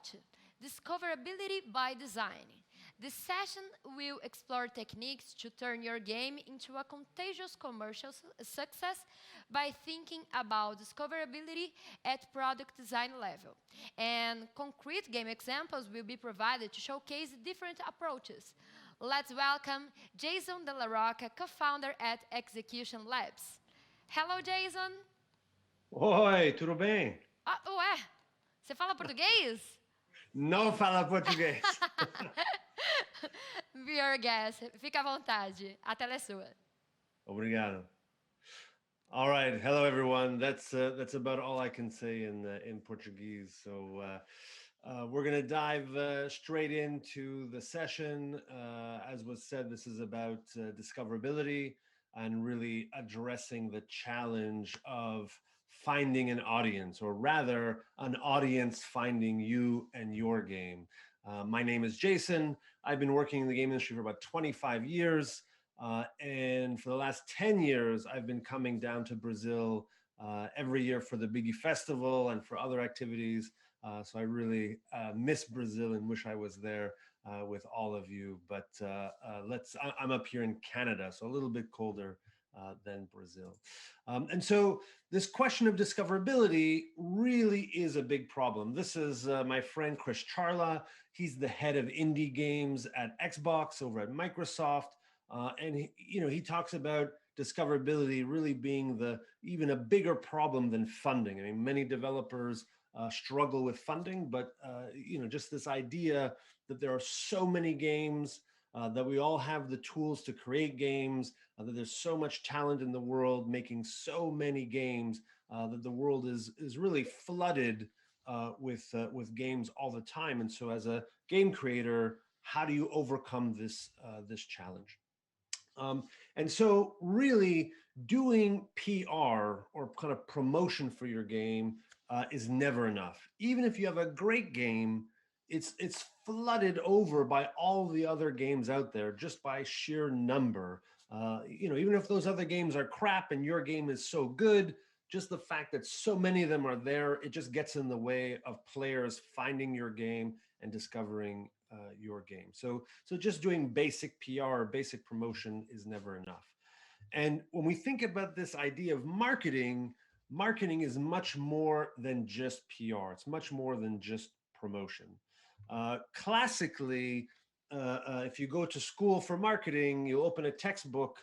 watch Discoverability by Design. This session will explore techniques to turn your game into a contagious commercial success by thinking about discoverability at product design level. And concrete game examples will be provided to showcase different approaches. Let's welcome Jason De La Rocca, co-founder at Execution Labs. Hello, Jason. Oi, tudo bem? Ah, ué, você fala português? Não fala português. Be our guest. Fica à vontade. A tela é sua. Obrigado. All right, hello everyone. That's about all I can say in Portuguese. So we're gonna dive straight into the session. As was said, this is about discoverability and really addressing the challenge of finding an audience, or rather, an audience finding you and your game. My name is Jason. I've been working in the game industry for about 25 years. And for the last 10 years, I've been coming down to Brazil every year for the Biggie Festival and for other activities. So I really miss Brazil and wish I was there with all of you. But I'm up here in Canada, so a little bit colder than Brazil. And so this question of discoverability really is a big problem. This is my friend Chris Charla. He's the head of indie games at Xbox over at Microsoft. And he talks about discoverability really being even a bigger problem than funding. I mean, many developers struggle with funding, but just this idea that there are so many games, that we all have the tools to create games, that there's so much talent in the world making so many games, that the world is really flooded with games all the time. And so as a game creator, how do you overcome this challenge? And so really doing PR or kind of promotion for your game is never enough. Even if you have a great game, it's flooded over by all the other games out there just by sheer number. Even if those other games are crap and your game is so good, just the fact that so many of them are there, it just gets in the way of players finding your game and discovering your game. So just doing basic PR or basic promotion is never enough. And when we think about this idea of marketing is much more than just PR. It's much more than just promotion. Classically, if you go to school for marketing, you open a textbook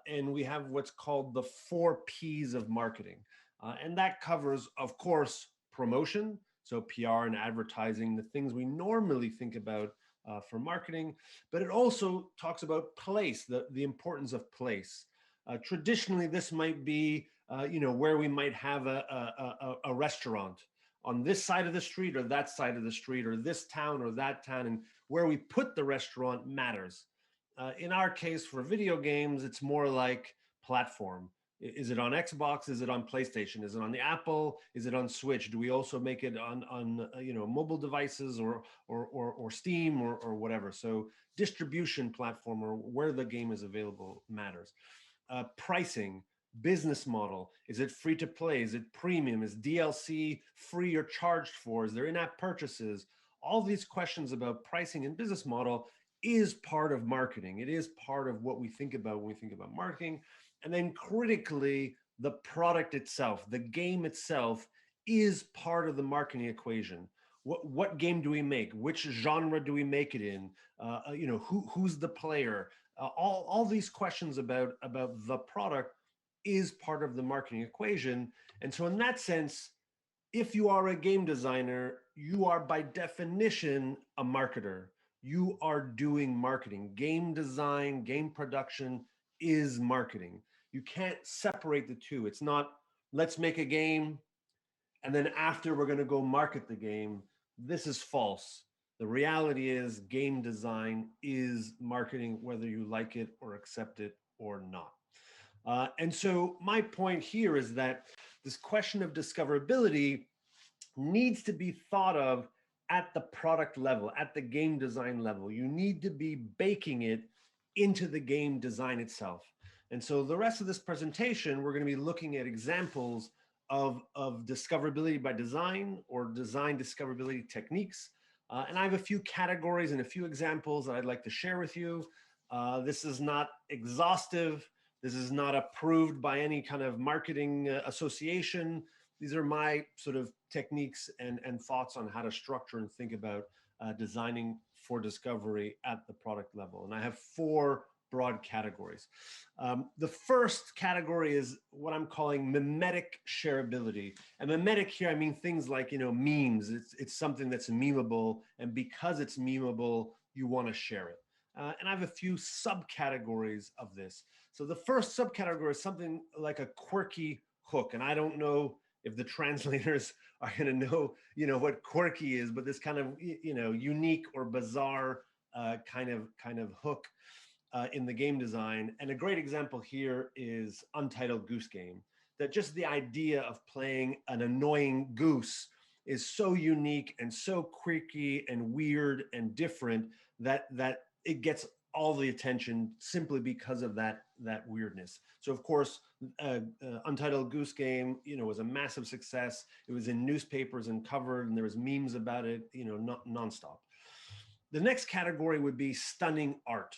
and we have what's called the 4 Ps of marketing. And that covers, of course, promotion, so PR and advertising, the things we normally think about for marketing, but it also talks about place, the importance of place. Traditionally, this might be, where we might have a restaurant on this side of the street or that side of the street, or this town or that town, and where we put the restaurant matters. In our case, for video games, it's more like platform. Is it on Xbox? Is it on PlayStation? Is it on the Apple? Is it on Switch? Do we also make it on mobile devices or Steam or whatever? So distribution platform or where the game is available matters. Pricing, business model. Is it free to play? Is it premium? Is DLC free or charged for? Is there in-app purchases? All these questions about pricing and business model is part of marketing. It is part of what we think about when we think about marketing. And then critically, the product itself, the game itself, is part of the marketing equation. What game do we make? Which genre do we make it in? Who's the player? All these questions about the product is part of the marketing equation. And so in that sense, if you are a game designer, you are by definition a marketer. You are doing marketing. Game design, game production is marketing. You can't separate the two. It's not, let's make a game, and then after we're going to go market the game. This is false. The reality is game design is marketing, whether you like it or accept it or not. And so my point here is that this question of discoverability needs to be thought of at the product level, at the game design level. You need to be baking it into the game design itself. And so the rest of this presentation, we're going to be looking at examples of discoverability by design or design discoverability techniques. And I have a few categories and a few examples that I'd like to share with you. This is not exhaustive. This is not approved by any kind of marketing association. These are my sort of techniques and thoughts on how to structure and think about designing for discovery at the product level. And I have four broad categories. The first category is what I'm calling mimetic shareability. And mimetic here, I mean things like, memes. It's something that's memeable, and because it's memeable, you want to share it. And I have a few subcategories of this. So the first subcategory is something like a quirky hook, and I don't know if the translators are going to know, what quirky is, but this kind of, unique or bizarre kind of hook in the game design. And a great example here is Untitled Goose Game, that just the idea of playing an annoying goose is so unique and so quirky and weird and different that it gets all the attention simply because of that weirdness. So of course, Untitled Goose Game, was a massive success. It was in newspapers and covered, and there was memes about it, nonstop. The next category would be stunning art.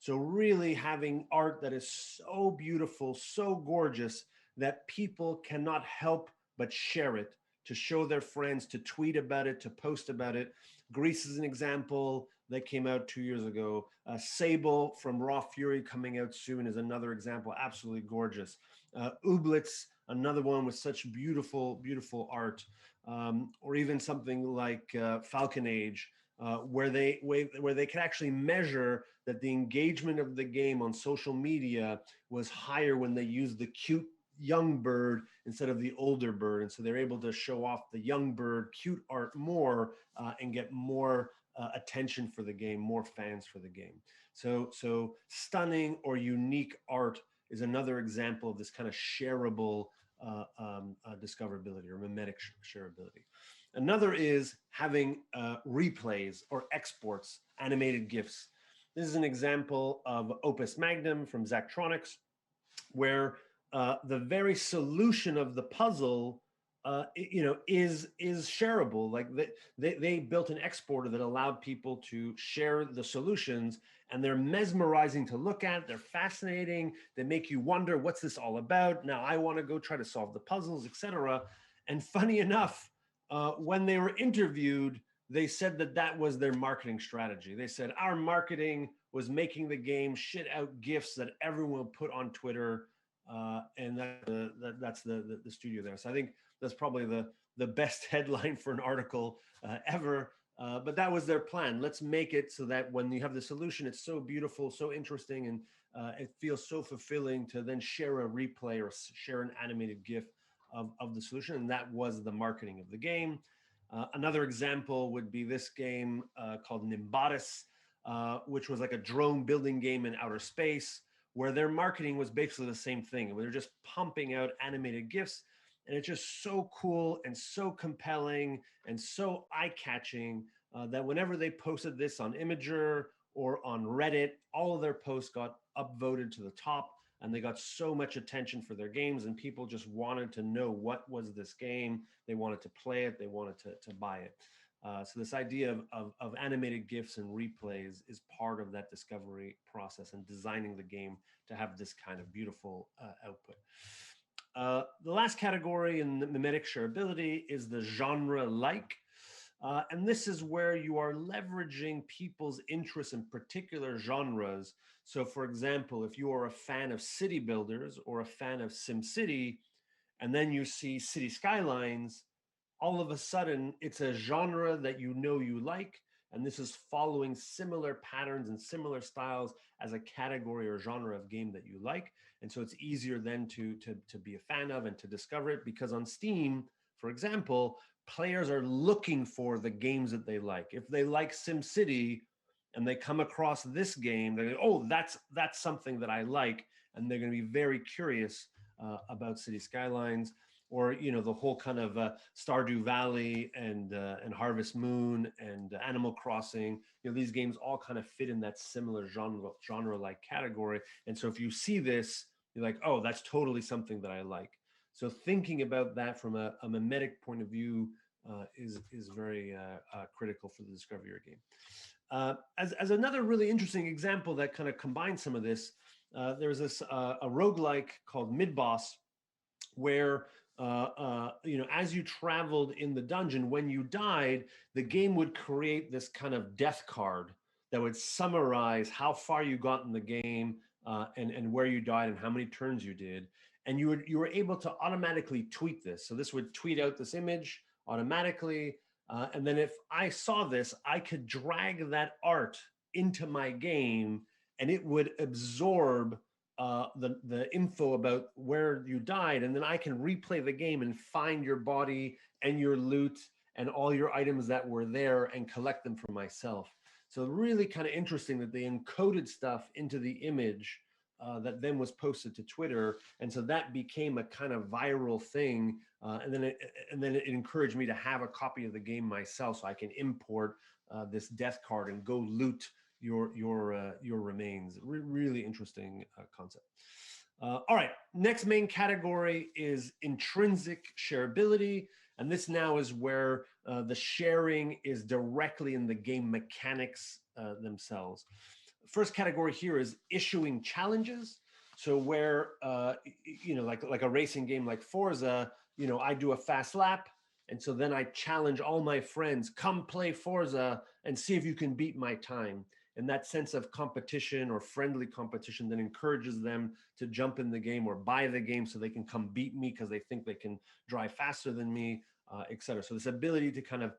So really having art that is so beautiful, so gorgeous that people cannot help but share it, to show their friends, to tweet about it, to post about it. Greece is an example that came out 2 years ago. Sable from Raw Fury coming out soon is another example, absolutely gorgeous. Ooblets, another one with such beautiful, beautiful art. Or even something like Falcon Age, where they can actually measure that the engagement of the game on social media was higher when they used the cute young bird instead of the older bird. And so they're able to show off the young bird cute art more and get more attention for the game, more fans for the game. So stunning or unique art is another example of this kind of shareable discoverability or mimetic shareability. Another is having replays or exports, animated GIFs. This is an example of Opus Magnum from Zachtronics, where the very solution of the puzzle, is shareable. Like they built an exporter that allowed people to share the solutions, and they're mesmerizing to look at. They're fascinating. They make you wonder, what's this all about? Now I want to go try to solve the puzzles, etc. And funny enough, when they were interviewed, they said that was their marketing strategy. They said our marketing was making the game shit out GIFs that everyone would put on Twitter. And that's the studio there. So I think that's probably the best headline for an article ever. But that was their plan. Let's make it so that when you have the solution, it's so beautiful, so interesting, and it feels so fulfilling to then share a replay or share an animated GIF of the solution. And that was the marketing of the game. Another example would be this game called Nimbatus, which was like a drone building game in outer space, where their marketing was basically the same thing. They're just pumping out animated GIFs, and it's just so cool and so compelling and so eye-catching that whenever they posted this on Imgur or on Reddit, all of their posts got upvoted to the top, and they got so much attention for their games, and people just wanted to know what was this game. They wanted to play it. They wanted to buy it. So this idea of animated GIFs and replays is part of that discovery process and designing the game to have this kind of beautiful output. The last category in the mimetic shareability is the genre-like. And this is where you are leveraging people's interests in particular genres. So for example, if you are a fan of city builders or a fan of SimCity, and then you see City Skylines, all of a sudden it's a genre that you like, and this is following similar patterns and similar styles as a category or genre of game that you like. And so it's easier then to be a fan of and to discover it, because on Steam, for example, players are looking for the games that they like. If they like SimCity and they come across this game, they go, oh, that's something that I like, and they're going to be very curious about City Skylines. Or the whole kind of Stardew Valley and Harvest Moon and Animal Crossing. These games all kind of fit in that similar genre-like category. And so if you see this, you're like, oh, that's totally something that I like. So thinking about that from a mimetic point of view is very critical for the discovery of your game. As another really interesting example that kind of combines some of this, there's this a roguelike called Mid Boss, where as you traveled in the dungeon, when you died, the game would create this kind of death card that would summarize how far you got in the game, and where you died and how many turns you did. And you were able to automatically tweet this. So this would tweet out this image automatically. And then if I saw this, I could drag that art into my game, and it would absorb the info about where you died, and then I can replay the game and find your body and your loot and all your items that were there and collect them for myself. So really kind of interesting that they encoded stuff into the image that then was posted to Twitter, and so that became a kind of viral thing. And then it encouraged me to have a copy of the game myself, so I can import this death card and go loot your remains. Really interesting concept. All right, next main category is intrinsic shareability. And this now is where the sharing is directly in the game mechanics themselves. First category here is issuing challenges. So where, like a racing game like Forza, I do a fast lap. And so then I challenge all my friends, come play Forza and see if you can beat my time. And that sense of competition or friendly competition then encourages them to jump in the game or buy the game so they can come beat me because they think they can drive faster than me, et cetera. So this ability to kind of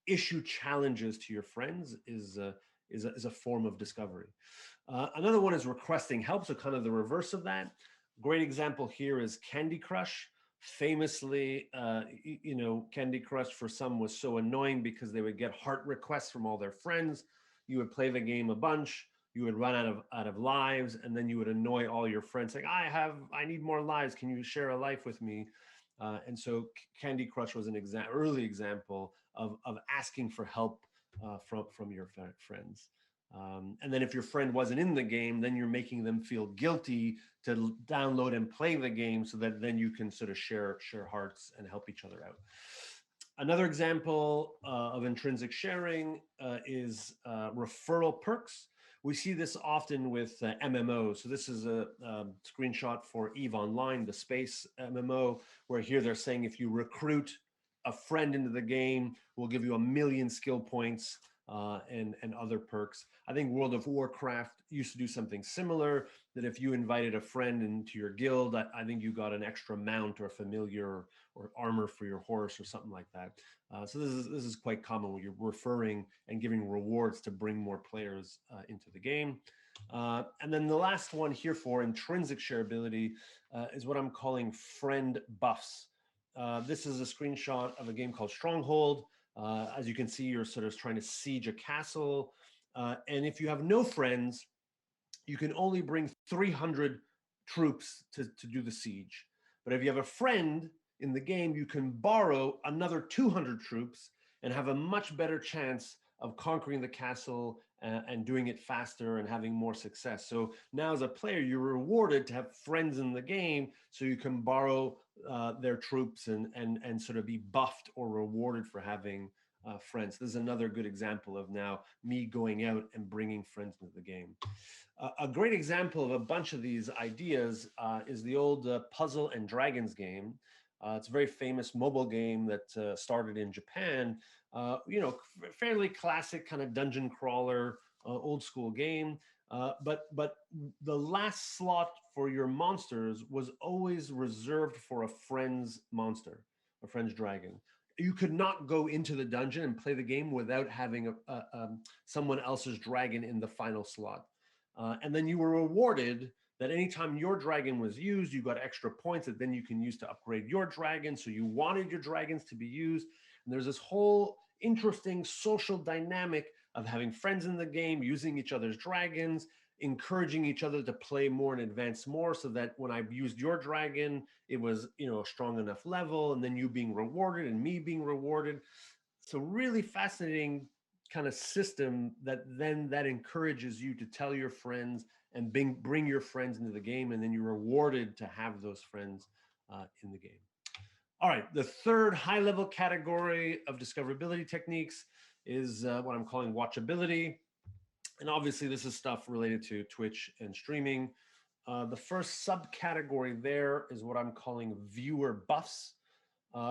issue challenges to your friends is a form of discovery. Another one is requesting help, so kind of the reverse of that. Great example here is Candy Crush. Famously, Candy Crush for some was so annoying because they would get heart requests from all their friends. You would play the game a bunch, you would run out of lives, and then you would annoy all your friends saying, I need more lives, can you share a life with me? And so Candy Crush was an early example of asking for help from your friends. And then if your friend wasn't in the game, then you're making them feel guilty to download and play the game so that then you can sort of share hearts and help each other out. Another example of intrinsic sharing is referral perks. We see this often with MMOs. So this is a screenshot for EVE Online, the space MMO, where here they're saying if you recruit a friend into the game, we'll give you 1 million skill points and other perks. I think World of Warcraft used to do something similar, that if you invited a friend into your guild, I think you got an extra mount or familiar or armor for your horse or something like that. So this is quite common when you're referring and giving rewards to bring more players into the game. And then the last one here for intrinsic shareability is what I'm calling friend buffs. This is a screenshot of a game called Stronghold. As you can see, you're sort of trying to siege a castle. And if you have no friends, you can only bring 300 troops to do the siege. But if you have a friend in the game, you can borrow another 200 troops and have a much better chance of conquering the castle and doing it faster and having more success. So now as a player, you're rewarded to have friends in the game so you can borrow their troops and sort of be buffed or rewarded for having friends. This is another good example of now me going out and bringing friends into the game. A great example of a bunch of these ideas is the old Puzzle and Dragons game. It's a very famous mobile game that started in Japan. Fairly classic kind of dungeon crawler, old school game. But the last slot for your monsters was always reserved for a friend's monster, a friend's dragon. You could not go into the dungeon and play the game without having someone else's dragon in the final slot. And then you were rewarded that anytime your dragon was used, you got extra points that then you can use to upgrade your dragon. So you wanted your dragons to be used. And there's this whole interesting social dynamic of having friends in the game, using each other's dragons, encouraging each other to play more and advance more, so that when I used your dragon, it was a strong enough level, and then you being rewarded and me being rewarded. So really fascinating kind of system that encourages you to tell your friends and bring your friends into the game, and then you're rewarded to have those friends in the game. All right, the third high-level category of discoverability techniques is what I'm calling watchability. And obviously, this is stuff related to Twitch and streaming. The first subcategory there is what I'm calling viewer buffs.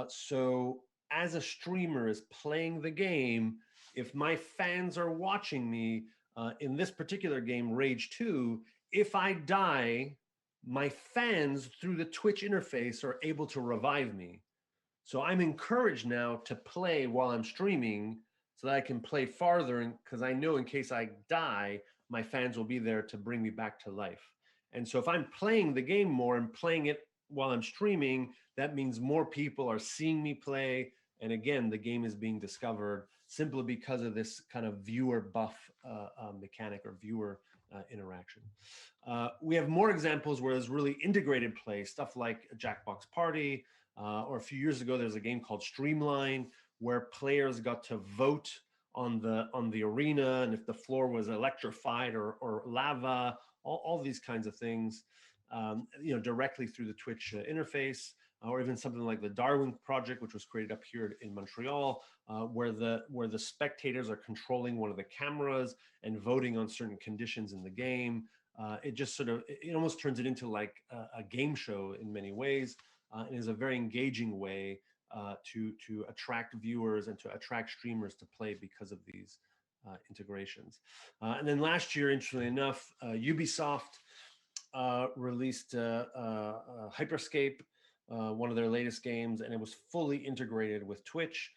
So as a streamer is playing the game, if my fans are watching me in this particular game, Rage 2, if I die, my fans through the Twitch interface are able to revive me. So I'm encouraged now to play while I'm streaming so that I can play farther, because I know in case I die, my fans will be there to bring me back to life. And so if I'm playing the game more and playing it while I'm streaming, that means more people are seeing me play. And again, the game is being discovered simply because of this kind of viewer buff mechanic or viewer interaction. We have more examples where there's really integrated play, stuff like a Jackbox Party, or a few years ago, there's a game called Streamline where players got to vote on the arena, and if the floor was electrified or lava, all these kinds of things, directly through the Twitch interface, or even something like the Darwin Project, which was created up here in Montreal, where the spectators are controlling one of the cameras and voting on certain conditions in the game. It just it almost turns it into like a game show in many ways. And is a very engaging way to attract viewers and to attract streamers to play because of these integrations. And then last year, interestingly enough, Ubisoft released Hyperscape, one of their latest games, and it was fully integrated with Twitch,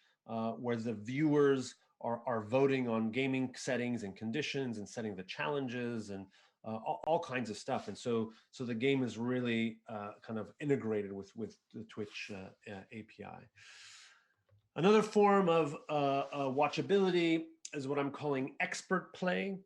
where the viewers are voting on gaming settings and conditions and setting the challenges and all kinds of stuff. And so the game is really kind of integrated with the Twitch API. Another form of watchability is what I'm calling expert play.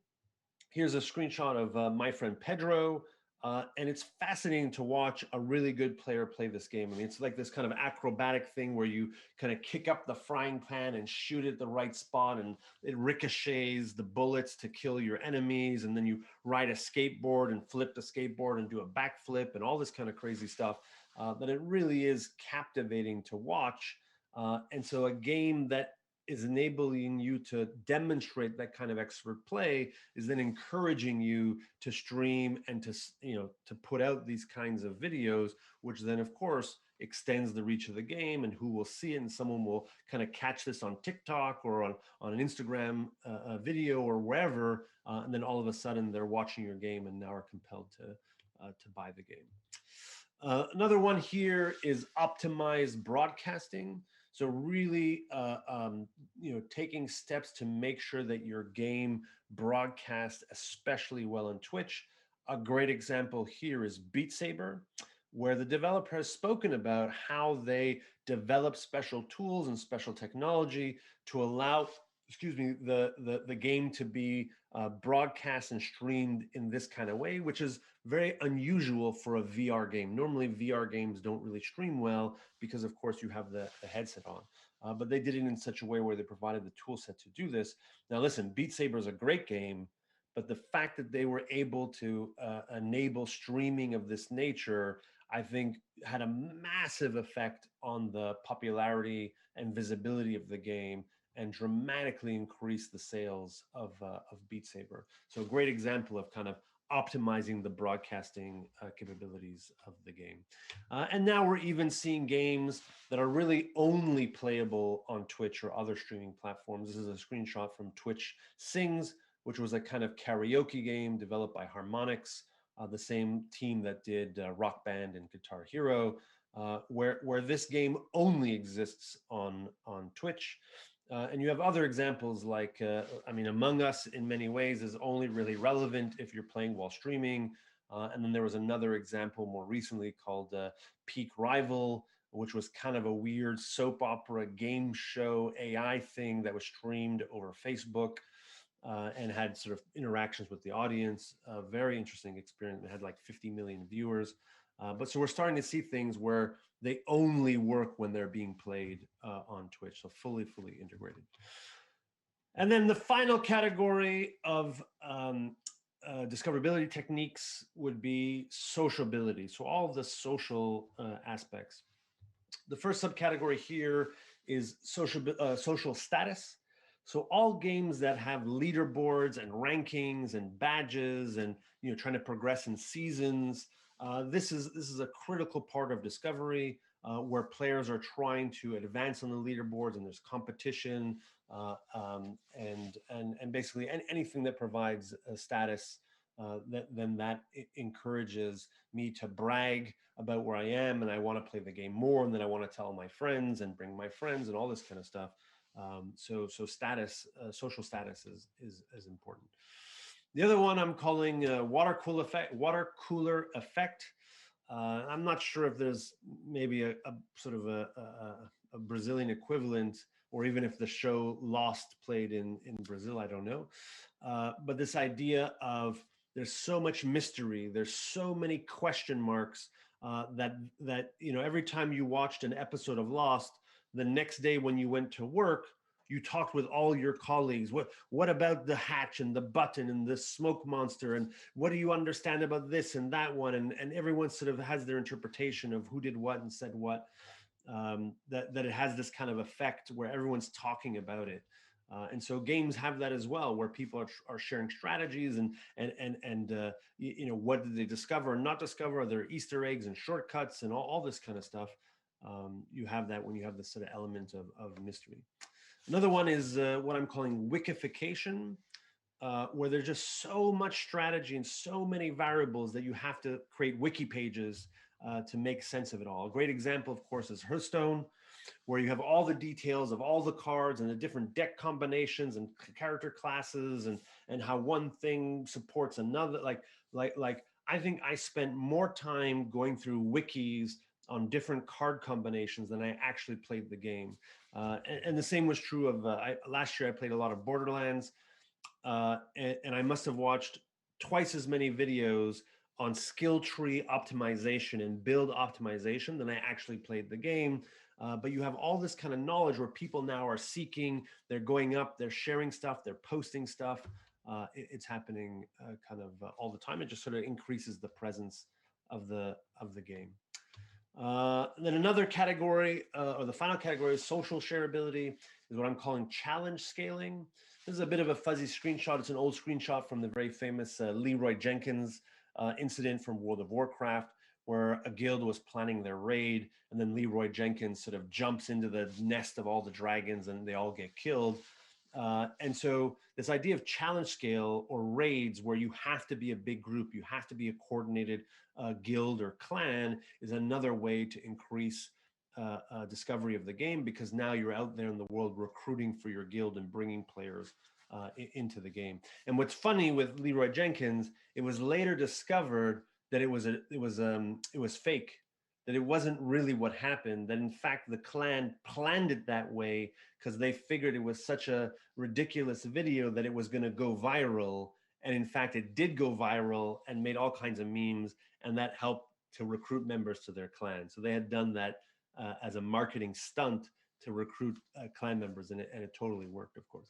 Here's a screenshot of my friend Pedro. And it's fascinating to watch a really good player play this game. I mean, it's like this kind of acrobatic thing where you kind of kick up the frying pan and shoot it at the right spot, and it ricochets the bullets to kill your enemies. And then you ride a skateboard and flip the skateboard and do a backflip and all this kind of crazy stuff. That it really is captivating to watch. And so a game that is enabling you to demonstrate that kind of expert play is then encouraging you to stream and to put out these kinds of videos, which then of course extends the reach of the game and who will see it, and someone will kind of catch this on TikTok or on an Instagram video or wherever, and then all of a sudden they're watching your game and now are compelled to buy the game. Another one here is optimized broadcasting. So really, taking steps to make sure that your game broadcasts especially well on Twitch. A great example here is Beat Saber, where the developer has spoken about how they develop special tools and special technology to allow, the game to be broadcast and streamed in this kind of way, which is very unusual for a VR game. Normally, VR games don't really stream well because, of course, you have the headset on. But they did it in such a way where they provided the tool set to do this. Now, listen, Beat Saber is a great game, but the fact that they were able to enable streaming of this nature, I think, had a massive effect on the popularity and visibility of the game, and dramatically increased the sales of Beat Saber. So a great example of kind of optimizing the broadcasting capabilities of the game. And now we're even seeing games that are really only playable on Twitch or other streaming platforms. This is a screenshot from Twitch Sings, which was a kind of karaoke game developed by Harmonix, the same team that did Rock Band and Guitar Hero, where this game only exists on Twitch. And you have other examples like, Among Us in many ways is only really relevant if you're playing while streaming. And then there was another example more recently called Peak Rival, which was kind of a weird soap opera game show AI thing that was streamed over Facebook and had sort of interactions with the audience. A very interesting experience. It had like 50 million viewers. But so we're starting to see things where they only work when they're being played on Twitch, so fully integrated. And then the final category of discoverability techniques would be sociability. So all of the social aspects. The first subcategory here is social status. So all games that have leaderboards and rankings and badges and trying to progress in seasons. This is a critical part of discovery where players are trying to advance on the leaderboards and there's competition and basically anything that provides a status. Then that encourages me to brag about where I am and I want to play the game more and then I want to tell my friends and bring my friends and all this kind of stuff. So status, social status is important. The other one I'm calling water cooler effect. I'm not sure if there's maybe a sort of a Brazilian equivalent, or even if the show Lost played in Brazil, I don't know. But this idea of there's so much mystery, there's so many question marks that every time you watched an episode of Lost, the next day when you went to work, you talked with all your colleagues. What about the hatch and the button and the smoke monster? And what do you understand about this and that one? And everyone sort of has their interpretation of who did what and said what. That it has this kind of effect where everyone's talking about it. And so games have that as well, where people are sharing strategies and what did they discover and not discover? Are there Easter eggs and shortcuts and all this kind of stuff? You have that when you have this sort of element of mystery. Another one is what I'm calling Wikification, where there's just so much strategy and so many variables that you have to create wiki pages to make sense of it all. A great example, of course, is Hearthstone, where you have all the details of all the cards and the different deck combinations and character classes and how one thing supports another. Like I think I spent more time going through wikis on different card combinations than I actually played the game. And the same was true of last year. I played a lot of Borderlands, and I must have watched twice as many videos on skill tree optimization and build optimization than I actually played the game. But you have all this kind of knowledge where people now are seeking, they're going up, they're sharing stuff, they're posting stuff. It's happening kind of all the time. It just sort of increases the presence of the game. Then another category, or the final category, is social shareability, is what I'm calling challenge scaling. This is a bit of a fuzzy screenshot. It's an old screenshot from the very famous Leroy Jenkins incident from World of Warcraft, where a guild was planning their raid, and then Leroy Jenkins sort of jumps into the nest of all the dragons, and they all get killed. And so this idea of challenge scale or raids, where you have to be a big group, you have to be a coordinated guild or clan, is another way to increase discovery of the game, because now you're out there in the world recruiting for your guild and bringing players into the game. And what's funny with Leroy Jenkins, it was later discovered that it was fake, that it wasn't really what happened, that in fact the clan planned it that way because they figured it was such a ridiculous video that it was going to go viral. And in fact, it did go viral and made all kinds of memes, and that helped to recruit members to their clan. So they had done that as a marketing stunt to recruit clan members, and it totally worked, of course.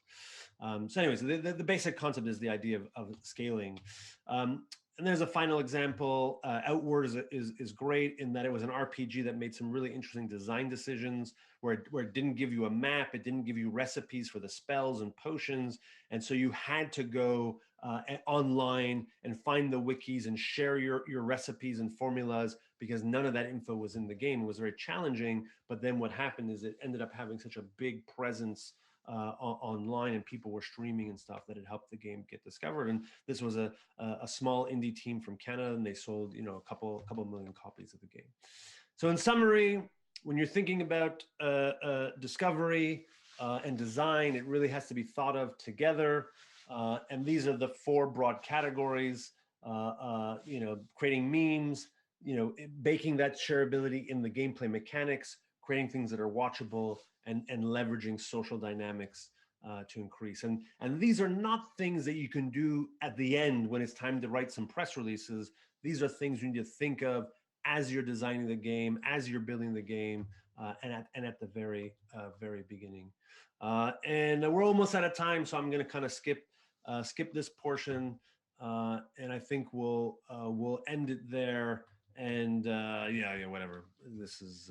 So anyways, the basic concept is the idea of scaling. And there's a final example. Outward is great in that it was an RPG that made some really interesting design decisions where it didn't give you a map, it didn't give you recipes for the spells and potions. And so you had to go online and find the wikis and share your recipes and formulas, because none of that info was in the game. It was very challenging. But then what happened is it ended up having such a big presence online, and people were streaming and stuff, that it helped the game get discovered. And this was a small indie team from Canada, and they sold a couple million copies of the game. So in summary, when you're thinking about discovery and design, it really has to be thought of together. And these are the four broad categories: creating memes, baking that shareability in the gameplay mechanics, creating things that are watchable, and leveraging social dynamics to increase. And these are not things that you can do at the end when it's time to write some press releases. These are things you need to think of as you're designing the game, as you're building the game, and at the very beginning. And we're almost out of time, so I'm going to kind of skip this portion. and I think we'll end it there. And yeah, whatever. This is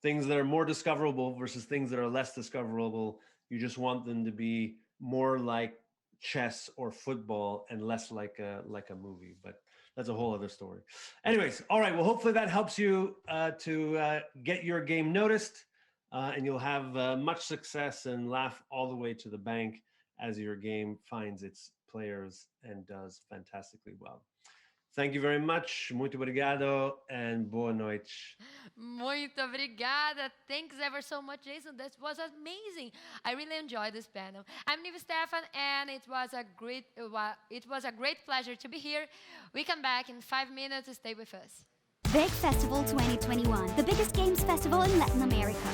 things that are more discoverable versus things that are less discoverable. You just want them to be more like chess or football and less like a movie. But that's a whole other story. Anyways, all right. Well, hopefully that helps you to get your game noticed, and you'll have much success and laugh all the way to the bank as your game finds its players and does fantastically well. Thank you very much. Muito obrigado and boa noite. Muito obrigada. Thanks ever so much, Jason. That was amazing. I really enjoyed this panel. I'm Nive Stefan, and it was a great pleasure to be here. We come back in 5 minutes. Stay with us. Big Festival 2021, the biggest games festival in Latin America.